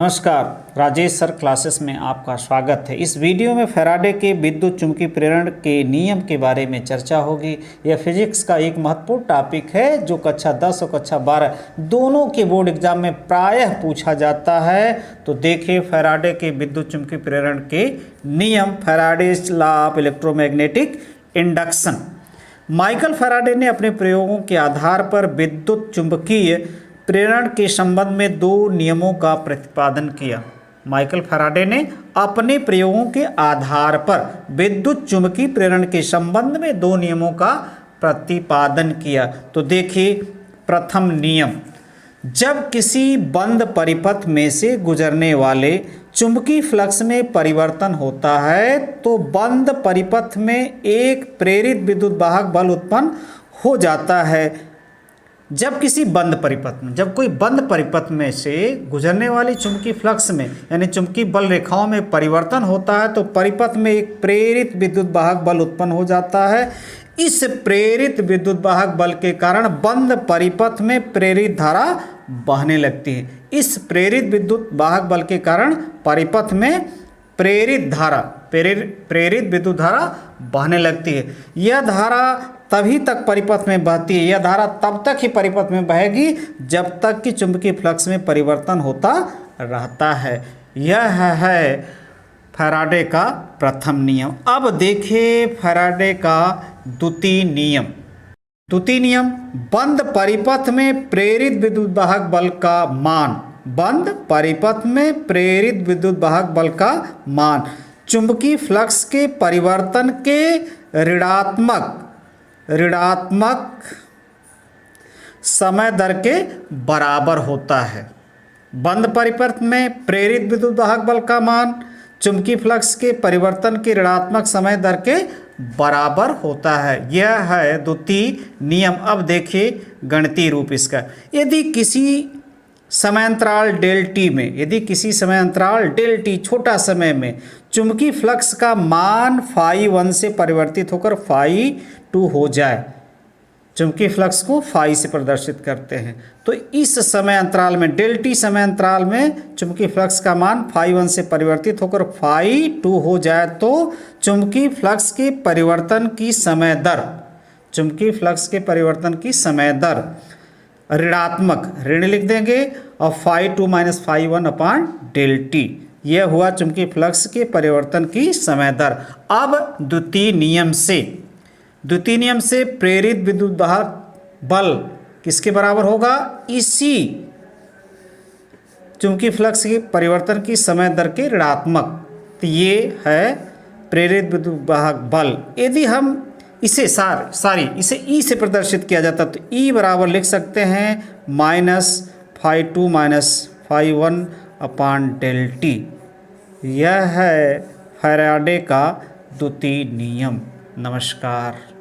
नमस्कार, Rajesh sir classes में आपका स्वागत है। इस वीडियो में फैराडे के विद्युत चुंबकीय प्रेरण के नियम के बारे में चर्चा होगी। यह फिजिक्स का एक महत्वपूर्ण टॉपिक है जो कक्षा 10 और कक्षा 12 दोनों के बोर्ड एग्जाम में प्रायः पूछा जाता है। तो देखिए फैराडे के विद्युत चुंबकीय प्रेरण के नियम, Faraday's law of electromagnetic induction. Michael Faraday ने अपने प्रयोगों के आधार पर विद्युत चुंबकीय प्रेरण के संबंध में दो नियमों का प्रतिपादन किया। माइकल फैराडे ने अपने प्रयोगों के आधार पर विद्युत चुंबकीय प्रेरण के संबंध में दो नियमों का प्रतिपादन किया। तो देखिए प्रथम नियम, जब किसी बंद परिपथ में से गुजरने वाले चुंबकीय फ्लक्स में परिवर्तन होता है तो बंद परिपथ में एक प्रेरित विद्युत वाहक बल उत्पन्न हो जाता है। जब किसी बंद परिपथ में, जब कोई बंद परिपथ में से गुजरने वाली चुंबकीय फ्लक्स में यानी चुंबकीय बल रेखाओं में परिवर्तन होता है तो परिपथ में एक प्रेरित विद्युत वाहक बल उत्पन्न हो जाता है। इस प्रेरित विद्युत वाहक बल के कारण बंद परिपथ में प्रेरित धारा बहने लगती है। इस प्रेरित विद्युत वाहक बल के कारण परिपथ में प्रेरित विद्युत धारा बहने लगती है। यह धारा तभी तक परिपथ में बहती है, यह धारा तब तक ही परिपथ में बहेगी जब तक कि चुंबकीय फ्लक्स में परिवर्तन होता रहता है। यह है फैराडे का प्रथम नियम। अब देखिए फैराडे का द्वितीय नियम। द्वितीय नियम, बंद परिपथ में प्रेरित विद्युत वाहक बल का मान, बंद परिपथ में प्रेरित विद्युत वाहक बल का मान चुंबकीय फ्लक्स के परिवर्तन के ऋणात्मक समय दर के बराबर होता है। बंद परिपथ में प्रेरित विद्युत वाहक बल का मान चुंबकीय फ्लक्स के परिवर्तन के ऋणात्मक समय दर के बराबर होता है। यह है द्वितीय नियम। अब देखिए गणितीय रूप इसका, यदि किसी समयांतराल डेल टी में, यदि किसी समयांतराल डेल टी छोटा समय में चुंबकीय फ्लक्स का मान φ1 से परिवर्तित होकर φ2 हो जाए, चुंबकीय फ्लक्स को φ से प्रदर्शित करते हैं, तो इस समय अंतराल में डेल टी समय अंतराल में चुंबकीय फ्लक्स का मान φ1 से परिवर्तित होकर φ2 हो जाए तो चुंबकीय फ्लक्स के परिवर्तन की समय दर, चुंबकीय फ्लक्स के परिवर्तन की समय दर ऋण लिख देंगे और φ2 माइनस φ1 अपान डेल टी, यह हुआ चुंबकीय फ्लक्स के परिवर्तन की समय दर। अब द्वितीय नियम से प्रेरित विद्युत वाहक बल किसके बराबर होगा? इसी चुंबकीय फ्लक्स के परिवर्तन की समय दर के ऋणात्मक। तो ये है प्रेरित विद्युत वाहक बल। यदि हम इसे इसे ई से प्रदर्शित किया जाता तो ई बराबर लिख सकते हैं minus φ2 minus φ1 upon del t. यह है फैराडे का द्वितीय नियम। नमस्कार।